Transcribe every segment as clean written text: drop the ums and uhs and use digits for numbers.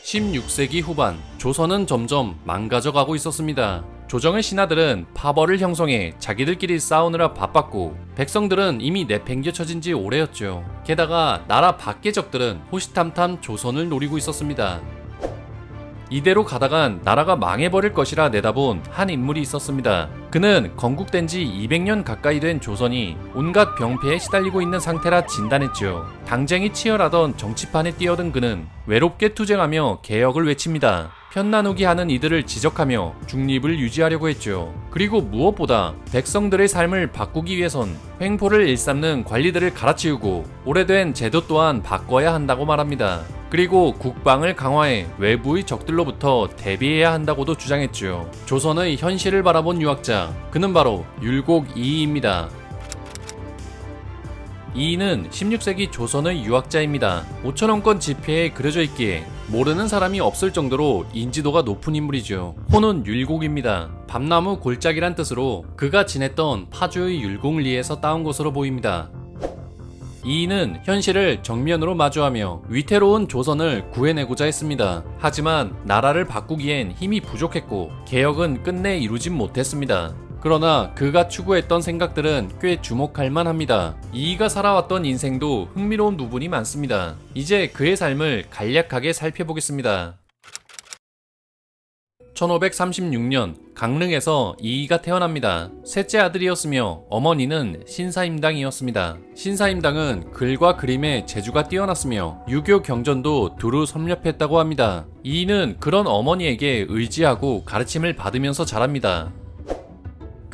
16세기 후반, 조선은 점점 망가져가고 있었습니다. 조정의 신하들은 파벌을 형성해 자기들끼리 싸우느라 바빴고, 백성들은 이미 내팽개쳐진 지 오래였죠. 게다가 나라 밖의 적들은 호시탐탐 조선을 노리고 있었습니다. 이대로 가다간 나라가 망해버릴 것이라 내다본 한 인물이 있었습니다. 그는 건국된 지 200년 가까이 된 조선이 온갖 병폐에 시달리고 있는 상태라 진단했죠. 당쟁이 치열하던 정치판에 뛰어든 그는 외롭게 투쟁하며 개혁을 외칩니다. 편나누기 하는 이들을 지적하며 중립을 유지하려고 했죠. 그리고 무엇보다 백성들의 삶을 바꾸기 위해선 횡포를 일삼는 관리들을 갈아치우고 오래된 제도 또한 바꿔야 한다고 말합니다. 그리고 국방을 강화해 외부의 적들로부터 대비해야 한다고도 주장했죠. 조선의 현실을 바라본 유학자, 그는 바로 율곡 이이입니다. 이이는 16세기 조선의 유학자입니다. 5,000원권 지폐에 그려져 있기에 모르는 사람이 없을 정도로 인지도가 높은 인물이죠. 호는 율곡입니다. 밤나무 골짜기란 뜻으로 그가 지냈던 파주의 율곡리에서 따온 것으로 보입니다. 이이는 현실을 정면으로 마주하며 위태로운 조선을 구해내고자 했습니다. 하지만 나라를 바꾸기엔 힘이 부족했고 개혁은 끝내 이루진 못했습니다. 그러나 그가 추구했던 생각들은 꽤 주목할 만합니다. 이이가 살아왔던 인생도 흥미로운 부분이 많습니다. 이제 그의 삶을 간략하게 살펴보겠습니다. 1536년 강릉에서 이이가 태어납니다. 셋째 아들이었으며 어머니는 신사임당이었습니다. 신사임당은 글과 그림에 재주가 뛰어났으며 유교 경전도 두루 섭렵했다고 합니다. 이이는 그런 어머니에게 의지하고 가르침을 받으면서 자랍니다.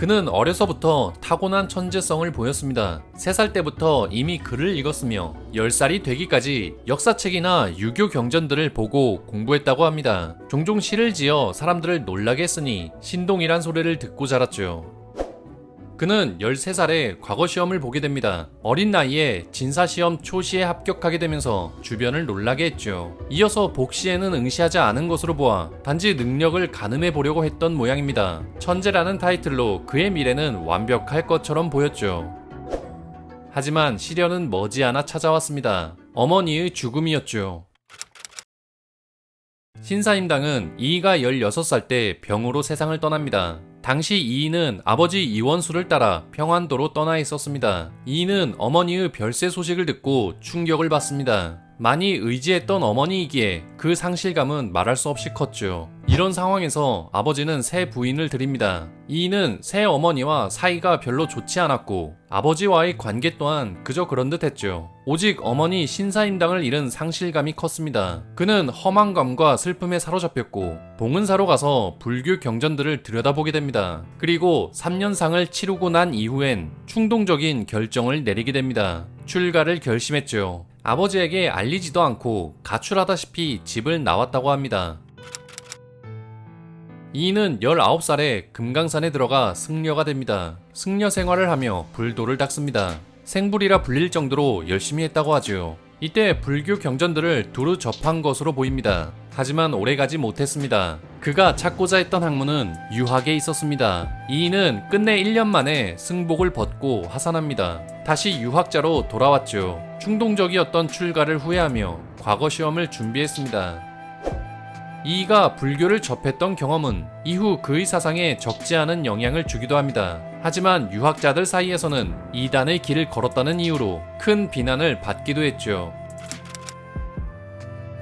그는 어려서부터 타고난 천재성을 보였습니다. 3살 때부터 이미 글을 읽었으며 10살이 되기까지 역사책이나 유교 경전들을 보고 공부했다고 합니다. 종종 시를 지어 사람들을 놀라게 했으니 신동이란 소리를 듣고 자랐죠. 그는 13살에 과거시험을 보게 됩니다. 어린 나이에 진사시험 초시에 합격하게 되면서 주변을 놀라게 했죠. 이어서 복시에는 응시하지 않은 것으로 보아 단지 능력을 가늠해 보려고 했던 모양입니다. 천재라는 타이틀로 그의 미래는 완벽할 것처럼 보였죠. 하지만 시련은 머지않아 찾아왔습니다. 어머니의 죽음이었죠. 신사임당은 이이가 16살 때 병으로 세상을 떠납니다. 당시 이이는 아버지 이원수를 따라 평안도로 떠나 있었습니다. 이이는 어머니의 별세 소식을 듣고 충격을 받습니다. 많이 의지했던 어머니이기에 그 상실감은 말할 수 없이 컸죠. 이런 상황에서 아버지는 새 부인을 들입니다. 이이는 새 어머니와 사이가 별로 좋지 않았고 아버지와의 관계 또한 그저 그런 듯 했죠. 오직 어머니 신사임당을 잃은 상실감이 컸습니다. 그는 허망감과 슬픔에 사로잡혔고 봉은사로 가서 불교 경전들을 들여다보게 됩니다. 그리고 3년상을 치르고 난 이후엔 충동적인 결정을 내리게 됩니다. 출가를 결심했죠. 아버지에게 알리지도 않고 가출하다시피 집을 나왔다고 합니다. 이이는 19살에 금강산에 들어가 승려가 됩니다. 승려 생활을 하며 불도를 닦습니다. 생불이라 불릴 정도로 열심히 했다고 하죠. 이때 불교 경전들을 두루 접한 것으로 보입니다. 하지만 오래가지 못했습니다. 그가 찾고자 했던 학문은 유학에 있었습니다. 이이는 끝내 1년 만에 승복을 벗고 하산합니다. 다시 유학자로 돌아왔죠. 충동적이었던 출가를 후회하며 과거 시험을 준비했습니다. 이이가 불교를 접했던 경험은 이후 그의 사상에 적지 않은 영향을 주기도 합니다. 하지만 유학자들 사이에서는 이단의 길을 걸었다는 이유로 큰 비난을 받기도 했죠.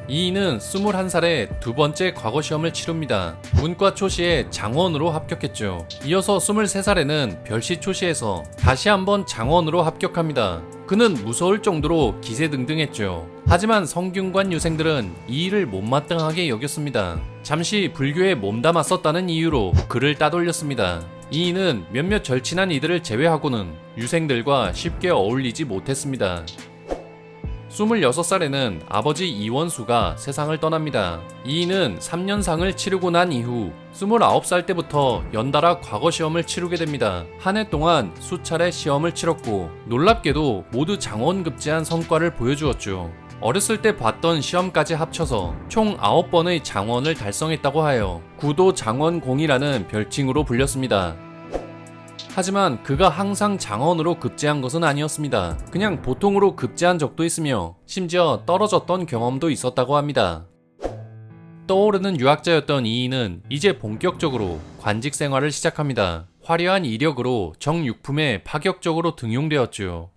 이이는 21살에 두 번째 과거 시험을 치릅니다. 문과 초시에 장원으로 합격했죠. 이어서 23살에는 별시 초시에서 다시 한번 장원으로 합격합니다. 그는 무서울 정도로 기세등등했죠. 하지만 성균관 유생들은 이이를 못마땅하게 여겼습니다. 잠시 불교에 몸담았었다는 이유로 그를 따돌렸습니다. 이이는 몇몇 절친한 이들을 제외하고는 유생들과 쉽게 어울리지 못했습니다. 26살에는 아버지 이원수가 세상을 떠납니다. 이이는 3년상을 치르고 난 이후 29살 때부터 연달아 과거 시험을 치르게 됩니다. 한 해 동안 수차례 시험을 치렀고 놀랍게도 모두 장원급제한 성과를 보여주었죠. 어렸을 때 봤던 시험까지 합쳐서 총 9번의 장원을 달성했다고 하여 구도 장원공이라는 별칭으로 불렸습니다. 하지만 그가 항상 장원으로 급제한 것은 아니었습니다. 그냥 보통으로 급제한 적도 있으며 심지어 떨어졌던 경험도 있었다고 합니다. 떠오르는 유학자였던 이인은 이제 본격적으로 관직 생활을 시작합니다. 화려한 이력으로 정육품에 파격적으로 등용되었죠.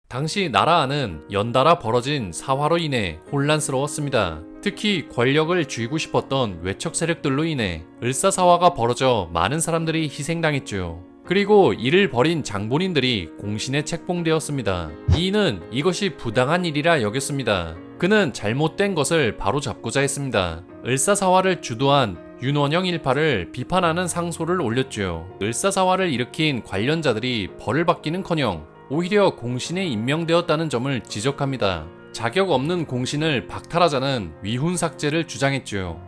당시 나라 안은 연달아 벌어진 사화로 인해 혼란스러웠습니다. 특히 권력을 쥐고 싶었던 외척 세력들로 인해 을사사화가 벌어져 많은 사람들이 희생당했죠. 그리고 이를 벌인 장본인들이 공신에 책봉되었습니다. 이는 이것이 부당한 일이라 여겼습니다. 그는 잘못된 것을 바로잡고자 했습니다. 을사사화를 주도한 윤원영 일파를 비판하는 상소를 올렸죠. 을사사화를 일으킨 관련자들이 벌을 받기는커녕 오히려 공신에 임명되었다는 점을 지적합니다. 자격 없는 공신을 박탈하자는 위훈 삭제를 주장했죠.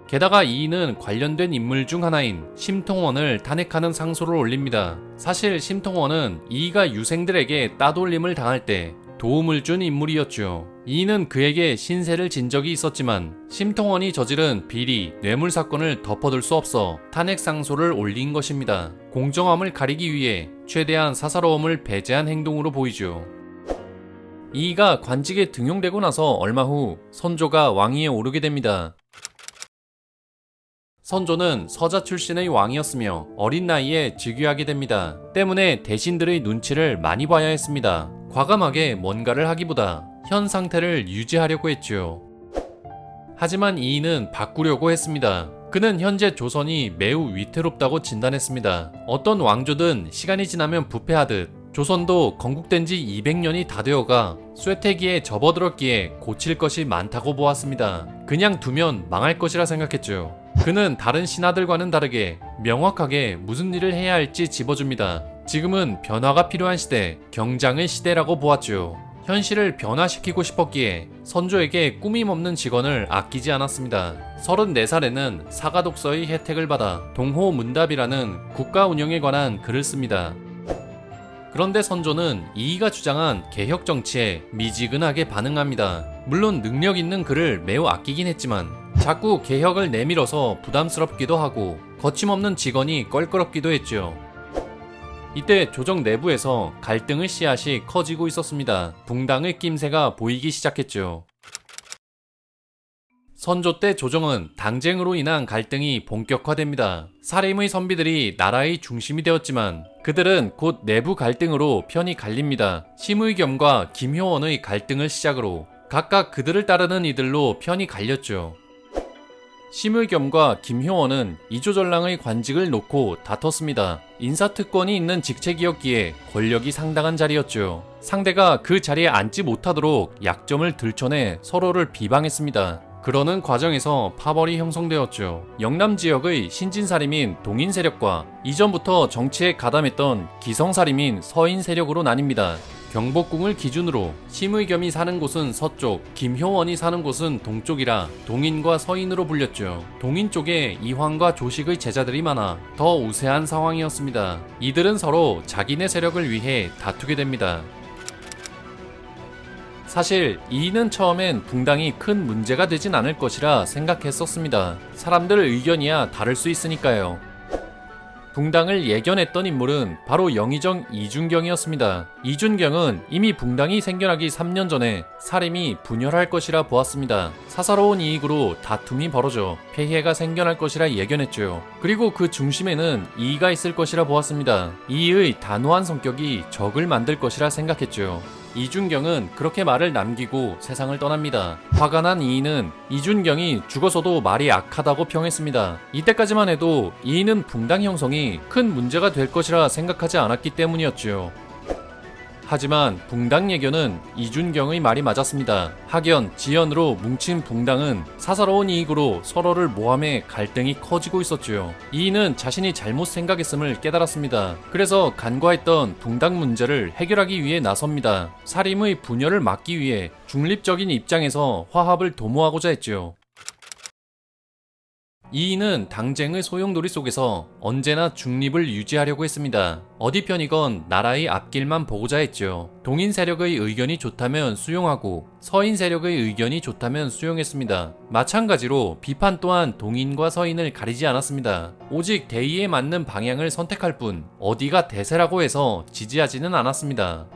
게다가 이인은 관련된 인물 중 하나인 심통원을 탄핵하는 상소를 올립니다. 사실 심통원은 이이가 유생들에게 따돌림을 당할 때 도움을 준 인물이었죠. 이인은 그에게 신세를 진 적이 있었지만 심통원이 저지른 비리, 뇌물 사건을 덮어둘 수 없어 탄핵 상소를 올린 것입니다. 공정함을 가리기 위해 최대한 사사로움을 배제한 행동으로 보이죠. 이이가 관직에 등용되고 나서 얼마 후 선조가 왕위에 오르게 됩니다. 선조는 서자 출신의 왕이었으며 어린 나이에 즉위하게 됩니다. 때문에 대신들의 눈치를 많이 봐야 했습니다. 과감하게 뭔가를 하기보다 현 상태를 유지하려고 했죠. 하지만 이인은 바꾸려고 했습니다. 그는 현재 조선이 매우 위태롭다고 진단했습니다. 어떤 왕조든 시간이 지나면 부패하듯 조선도 건국된 지 200년이 다 되어가 쇠퇴기에 접어들었기에 고칠 것이 많다고 보았습니다. 그냥 두면 망할 것이라 생각했죠. 그는 다른 신하들과는 다르게 명확하게 무슨 일을 해야 할지 짚어줍니다. 지금은 변화가 필요한 시대, 경장의 시대라고 보았죠. 현실을 변화시키고 싶었기에 선조에게 꾸밈없는 직원을 아끼지 않았습니다. 34살에는 사가독서의 혜택을 받아 동호문답이라는 국가 운영에 관한 글을 씁니다. 그런데 선조는 이이가 주장한 개혁 정치에 미지근하게 반응합니다. 물론 능력 있는 그를 매우 아끼긴 했지만 자꾸 개혁을 내밀어서 부담스럽기도 하고 거침없는 직원이 껄끄럽기도 했죠. 이때 조정 내부에서 갈등의 씨앗이 커지고 있었습니다. 붕당의 낌새가 보이기 시작했죠. 선조 때 조정은 당쟁으로 인한 갈등이 본격화됩니다. 사림의 선비들이 나라의 중심이 되었지만 그들은 곧 내부 갈등으로 편이 갈립니다. 심의겸과 김효원의 갈등을 시작으로 각각 그들을 따르는 이들로 편이 갈렸죠. 심의겸과 김효원은 이조전랑의 관직을 놓고 다퉜습니다. 인사특권이 있는 직책이었기에 권력이 상당한 자리였죠. 상대가 그 자리에 앉지 못하도록 약점을 들춰내 서로를 비방했습니다. 그러는 과정에서 파벌이 형성되었죠. 영남 지역의 신진사림인 동인 세력과 이전부터 정치에 가담했던 기성사림인 서인 세력으로 나뉩니다. 경복궁을 기준으로 심의겸이 사는 곳은 서쪽, 김효원이 사는 곳은 동쪽이라 동인과 서인으로 불렸죠. 동인 쪽에 이황과 조식의 제자들이 많아 더 우세한 상황이었습니다. 이들은 서로 자기네 세력을 위해 다투게 됩니다. 사실 이인은 처음엔 붕당이 큰 문제가 되진 않을 것이라 생각했었습니다. 사람들 의견이야 다를 수 있으니까요. 붕당을 예견했던 인물은 바로 영의정 이준경이었습니다. 이준경은 이미 붕당이 생겨나기 3년 전에 사림이 분열할 것이라 보았습니다. 사사로운 이익으로 다툼이 벌어져 폐해가 생겨날 것이라 예견했죠. 그리고 그 중심에는 이의가 있을 것이라 보았습니다. 이의의 단호한 성격이 적을 만들 것이라 생각했죠. 이준경은 그렇게 말을 남기고 세상을 떠납니다. 화가 난 이인은 이준경이 죽어서도 말이 악하다고 평했습니다. 이때까지만 해도 이인은 붕당 형성이 큰 문제가 될 것이라 생각하지 않았기 때문이었죠. 하지만 붕당 예견은 이준경의 말이 맞았습니다. 학연, 지연으로 뭉친 붕당은 사사로운 이익으로 서로를 모함해 갈등이 커지고 있었죠. 이인은 자신이 잘못 생각했음을 깨달았습니다. 그래서 간과했던 붕당 문제를 해결하기 위해 나섭니다. 사림의 분열을 막기 위해 중립적인 입장에서 화합을 도모하고자 했죠. 이인은 당쟁의 소용돌이 속에서 언제나 중립을 유지하려고 했습니다. 어디 편이건 나라의 앞길만 보고자 했죠. 동인 세력의 의견이 좋다면 수용하고 서인 세력의 의견이 좋다면 수용했습니다. 마찬가지로 비판 또한 동인과 서인을 가리지 않았습니다. 오직 대의에 맞는 방향을 선택할 뿐 어디가 대세라고 해서 지지하지는 않았습니다.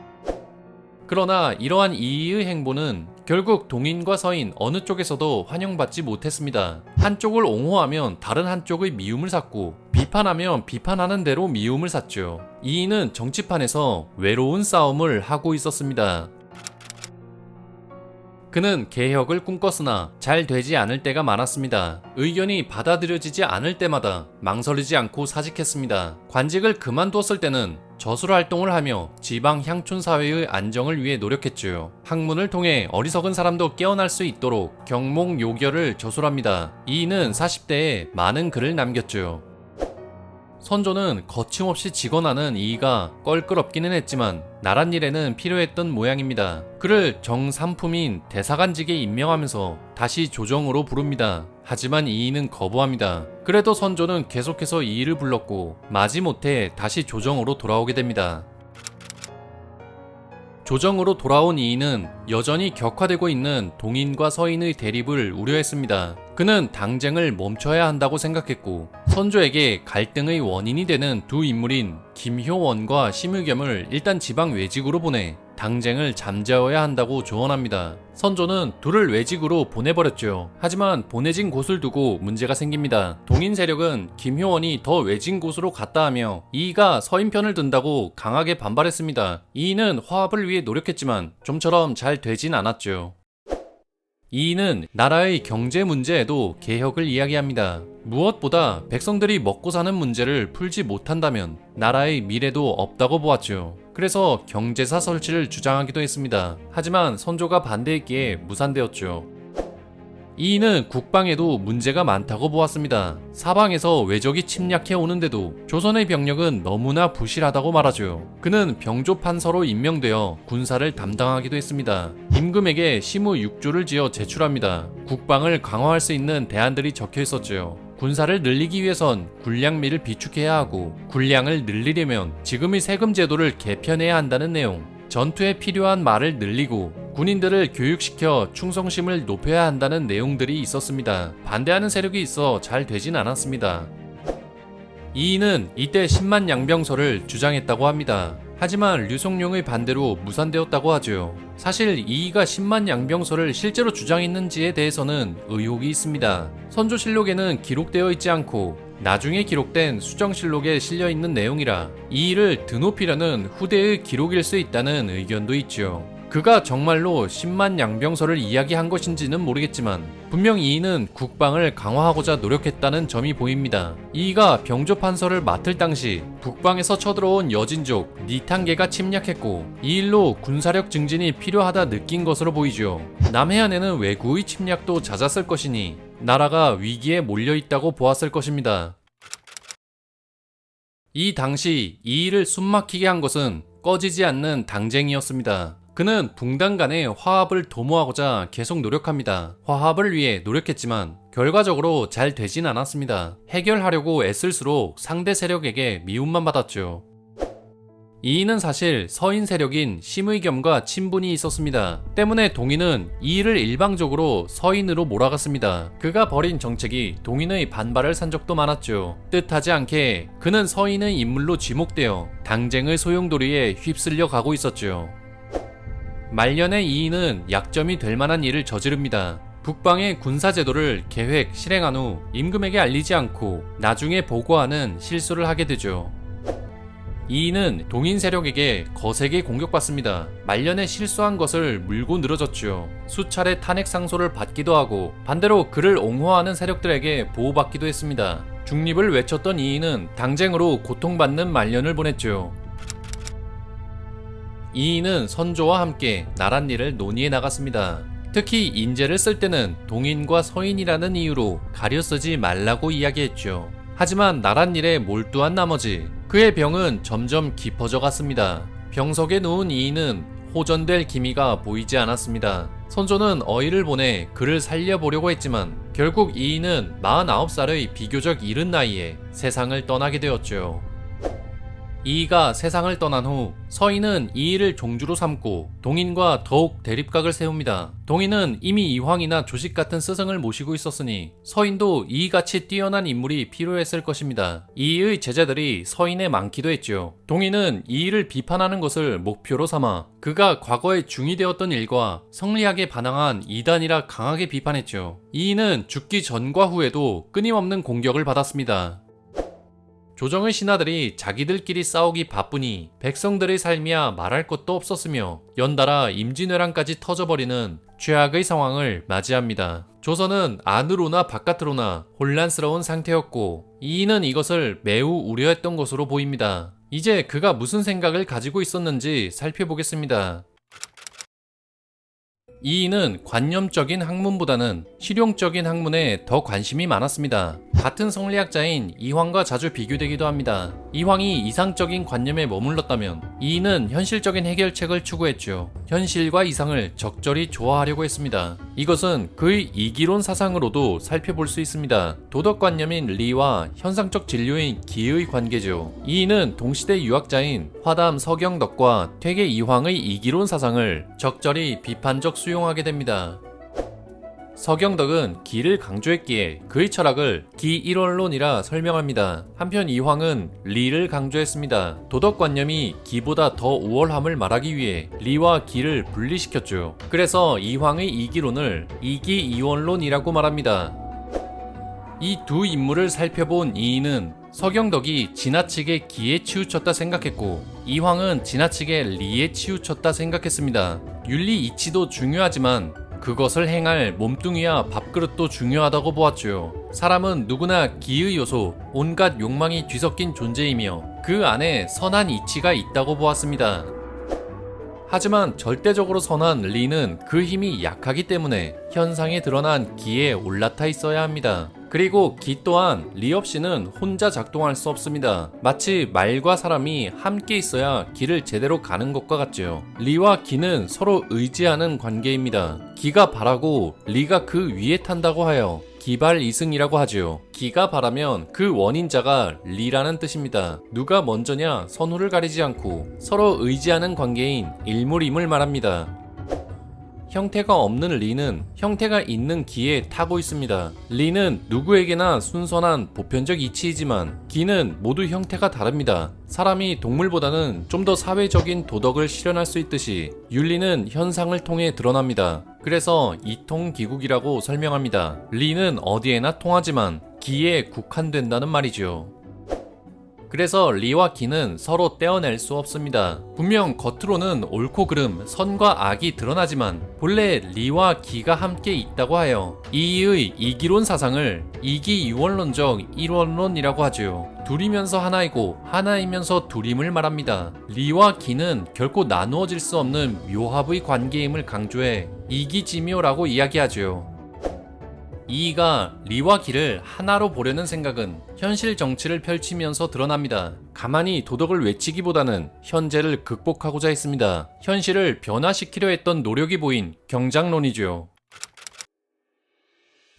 그러나 이러한 이의의 행보는 결국 동인과 서인 어느 쪽에서도 환영받지 못했습니다. 한쪽을 옹호하면 다른 한쪽의 미움을 샀고 비판하면 비판하는 대로 미움을 샀죠. 이인은 정치판에서 외로운 싸움을 하고 있었습니다. 그는 개혁을 꿈꿨으나 잘 되지 않을 때가 많았습니다. 의견이 받아들여지지 않을 때마다 망설이지 않고 사직했습니다. 관직을 그만두었을 때는 저술 활동을 하며 지방 향촌 사회의 안정을 위해 노력했죠. 학문을 통해 어리석은 사람도 깨어날 수 있도록 경몽 요결을 저술합니다. 이인은 40대에 많은 글을 남겼죠. 선조는 거침없이 직언하는 이의가 껄끄럽기는 했지만 나란 일에는 필요했던 모양입니다. 그를 정삼품인 대사관직에 임명하면서 다시 조정으로 부릅니다. 하지만 이의는 거부합니다. 그래도 선조는 계속해서 이의를 불렀고 마지못해 다시 조정으로 돌아오게 됩니다. 조정으로 돌아온 이인은 여전히 격화되고 있는 동인과 서인의 대립을 우려했습니다. 그는 당쟁을 멈춰야 한다고 생각했고 선조에게 갈등의 원인이 되는 두 인물인 김효원과 심의겸을 일단 지방 외직으로 보내 당쟁을 잠재워야 한다고 조언합니다. 선조는 둘을 외직으로 보내버렸죠. 하지만 보내진 곳을 두고 문제가 생깁니다. 동인 세력은 김효원이 더 외진 곳으로 갔다 하며 이이가 서인 편을 든다고 강하게 반발했습니다. 이이는 화합을 위해 노력했지만 좀처럼 잘 되진 않았죠. 이이는 나라의 경제 문제에도 개혁을 이야기합니다. 무엇보다 백성들이 먹고 사는 문제를 풀지 못한다면 나라의 미래도 없다고 보았죠. 그래서 경제사 설치를 주장하기도 했습니다. 하지만 선조가 반대했기에 무산되었죠. 이이는 국방에도 문제가 많다고 보았습니다. 사방에서 외적이 침략해 오는데도 조선의 병력은 너무나 부실하다고 말하죠. 그는 병조판서로 임명되어 군사를 담당하기도 했습니다. 임금에게 시무 6조를 지어 제출합니다. 국방을 강화할 수 있는 대안들이 적혀 있었죠. 군사를 늘리기 위해선 군량미를 비축해야 하고 군량을 늘리려면 지금의 세금 제도를 개편해야 한다는 내용, 전투에 필요한 말을 늘리고 군인들을 교육시켜 충성심을 높여야 한다는 내용들이 있었습니다. 반대하는 세력이 있어 잘 되진 않았습니다. 이이는 이때 10만 양병설을 주장했다고 합니다. 하지만 류송룡의 반대로 무산되었다고 하죠. 사실 이이가 10만 양병설을 실제로 주장했는지에 대해서는 의혹이 있습니다. 선조실록에는 기록되어 있지 않고 나중에 기록된 수정실록에 실려있는 내용이라 이이를 드높이려는 후대의 기록일 수 있다는 의견도 있죠. 그가 정말로 10만 양병설을 이야기한 것인지는 모르겠지만 분명 이이는 국방을 강화하고자 노력했다는 점이 보입니다. 이이가 병조판서를 맡을 당시 북방에서 쳐들어온 여진족 니탄계가 침략했고 이 일로 군사력 증진이 필요하다 느낀 것으로 보이죠. 남해안에는 왜구의 침략도 잦았을 것이니 나라가 위기에 몰려있다고 보았을 것입니다. 이 당시 이이를 숨막히게 한 것은 꺼지지 않는 당쟁이었습니다. 그는 붕당 간의 화합을 도모하고자 계속 노력합니다. 화합을 위해 노력했지만 결과적으로 잘 되진 않았습니다. 해결하려고 애쓸수록 상대 세력에게 미움만 받았죠. 이이는 사실 서인 세력인 심의겸과 친분이 있었습니다. 때문에 동인은 이이를 일방적으로 서인으로 몰아갔습니다. 그가 벌인 정책이 동인의 반발을 산 적도 많았죠. 뜻하지 않게 그는 서인의 인물로 지목되어 당쟁의 소용돌이에 휩쓸려 가고 있었죠. 말년에 이이는 약점이 될 만한 일을 저지릅니다. 북방의 군사제도를 계획, 실행한 후 임금에게 알리지 않고 나중에 보고하는 실수를 하게 되죠. 이이는 동인 세력에게 거세게 공격받습니다. 말년에 실수한 것을 물고 늘어졌죠. 수차례 탄핵 상소를 받기도 하고 반대로 그를 옹호하는 세력들에게 보호받기도 했습니다. 중립을 외쳤던 이이는 당쟁으로 고통받는 말년을 보냈죠. 이이는 선조와 함께 나란 일을 논의해 나갔습니다. 특히 인재를 쓸 때는 동인과 서인이라는 이유로 가려 쓰지 말라고 이야기했죠. 하지만 나란 일에 몰두한 나머지 그의 병은 점점 깊어져 갔습니다. 병석에 누운 이이는 호전될 기미가 보이지 않았습니다. 선조는 어의를 보내 그를 살려보려고 했지만 결국 이이는 49살의 비교적 이른 나이에 세상을 떠나게 되었죠. 이이가 세상을 떠난 후 서인은 이이를 종주로 삼고 동인과 더욱 대립각을 세웁니다. 동인은 이미 이황이나 조식 같은 스승을 모시고 있었으니 서인도 이이같이 뛰어난 인물이 필요했을 것입니다. 이이의 제자들이 서인에 많기도 했죠. 동인은 이이를 비판하는 것을 목표로 삼아 그가 과거에 중이 되었던 일과 성리학에 반항한 이단이라 강하게 비판했죠. 이이는 죽기 전과 후에도 끊임없는 공격을 받았습니다. 조정의 신하들이 자기들끼리 싸우기 바쁘니 백성들의 삶이야 말할 것도 없었으며 연달아 임진왜란까지 터져버리는 최악의 상황을 맞이합니다. 조선은 안으로나 바깥으로나 혼란스러운 상태였고 이이는 이것을 매우 우려했던 것으로 보입니다. 이제 그가 무슨 생각을 가지고 있었는지 살펴보겠습니다. 이이는 관념적인 학문보다는 실용적인 학문에 더 관심이 많았습니다. 같은 성리학자인 이황과 자주 비교되기도 합니다. 이황이 이상적인 관념에 머물렀다면 이이는 현실적인 해결책을 추구했죠. 현실과 이상을 적절히 조화하려고 했습니다. 이것은 그의 이기론 사상으로도 살펴볼 수 있습니다. 도덕관념인 리와 현상적 진료인 기의 관계죠. 이이는 동시대 유학자인 화담 서경덕과 퇴계 이황의 이기론 사상을 적절히 비판적 수용하게 됩니다. 서경덕은 기를 강조했기에 그의 철학을 기일원론이라 설명합니다. 한편 이황은 리를 강조했습니다. 도덕관념이 기보다 더 우월함을 말하기 위해 리와 기를 분리시켰죠. 그래서 이황의 이기론을 이기이원론이라고 말합니다. 이 두 인물을 살펴본 이이는 서경덕이 지나치게 기에 치우쳤다 생각했고 이황은 지나치게 리에 치우쳤다 생각했습니다. 윤리 이치도 중요하지만 그것을 행할 몸뚱이와 밥그릇도 중요하다고 보았죠. 사람은 누구나 기의 요소, 온갖 욕망이 뒤섞인 존재이며 그 안에 선한 이치가 있다고 보았습니다. 하지만 절대적으로 선한 리는 그 힘이 약하기 때문에 현상에 드러난 기에 올라타 있어야 합니다. 그리고 기 또한 리 없이는 혼자 작동할 수 없습니다. 마치 말과 사람이 함께 있어야 길을 제대로 가는 것과 같죠. 리와 기는 서로 의지하는 관계입니다. 기가 바라고 리가 그 위에 탄다고 하여 기발이승이라고 하죠. 기가 바라면 그 원인자가 리라는 뜻입니다. 누가 먼저냐 선후를 가리지 않고 서로 의지하는 관계인 일물임을 말합니다. 형태가 없는 리는 형태가 있는 기에 타고 있습니다. 리는 누구에게나 순선한 보편적 이치이지만 기는 모두 형태가 다릅니다. 사람이 동물보다는 좀 더 사회적인 도덕을 실현할 수 있듯이 윤리는 현상을 통해 드러납니다. 그래서 이통기국이라고 설명합니다. 리는 어디에나 통하지만 기에 국한된다는 말이죠. 그래서 리와 기는 서로 떼어낼 수 없습니다. 분명 겉으로는 옳고 그름, 선과 악이 드러나지만 본래 리와 기가 함께 있다고 하여 이이의 이기론 사상을 이기유원론적 일원론이라고 하죠. 둘이면서 하나이고 하나이면서 둘임을 말합니다. 리와 기는 결코 나누어질 수 없는 묘합의 관계임을 강조해 이기지묘라고 이야기하죠. 이이가 리와 기를 하나로 보려는 생각은 현실 정치를 펼치면서 드러납니다. 가만히 도덕을 외치기보다는 현재를 극복하고자 했습니다. 현실을 변화시키려 했던 노력이 보인 경장론이죠.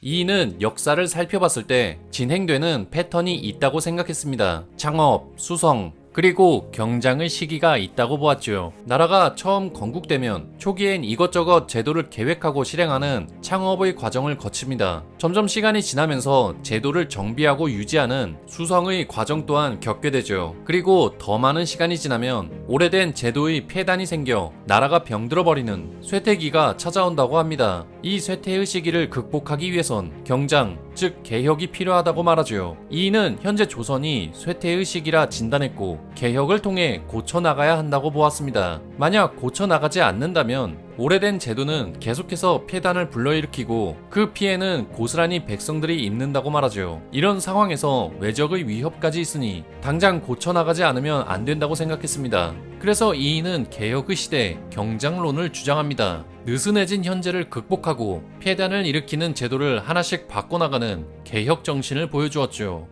이이는 역사를 살펴봤을 때 진행되는 패턴이 있다고 생각했습니다. 창업, 수성, 그리고 경장의 시기가 있다고 보았죠. 나라가 처음 건국되면 초기엔 이것저것 제도를 계획하고 실행하는 창업의 과정을 거칩니다. 점점 시간이 지나면서 제도를 정비하고 유지하는 수성의 과정 또한 겪게 되죠. 그리고 더 많은 시간이 지나면 오래된 제도의 폐단이 생겨 나라가 병들어버리는 쇠퇴기가 찾아온다고 합니다. 이 쇠퇴의 시기를 극복하기 위해선 경장, 즉 개혁이 필요하다고 말하죠. 이이는 현재 조선이 쇠퇴의 시기라 진단했고 개혁을 통해 고쳐나가야 한다고 보았습니다. 만약 고쳐나가지 않는다면 오래된 제도는 계속해서 폐단을 불러일으키고 그 피해는 고스란히 백성들이 입는다고 말하죠. 이런 상황에서 외적의 위협까지 있으니 당장 고쳐나가지 않으면 안 된다고 생각했습니다. 그래서 이이는 개혁의 시대, 경장론을 주장합니다. 느슨해진 현재를 극복하고 폐단을 일으키는 제도를 하나씩 바꿔나가는 개혁 정신을 보여주었죠.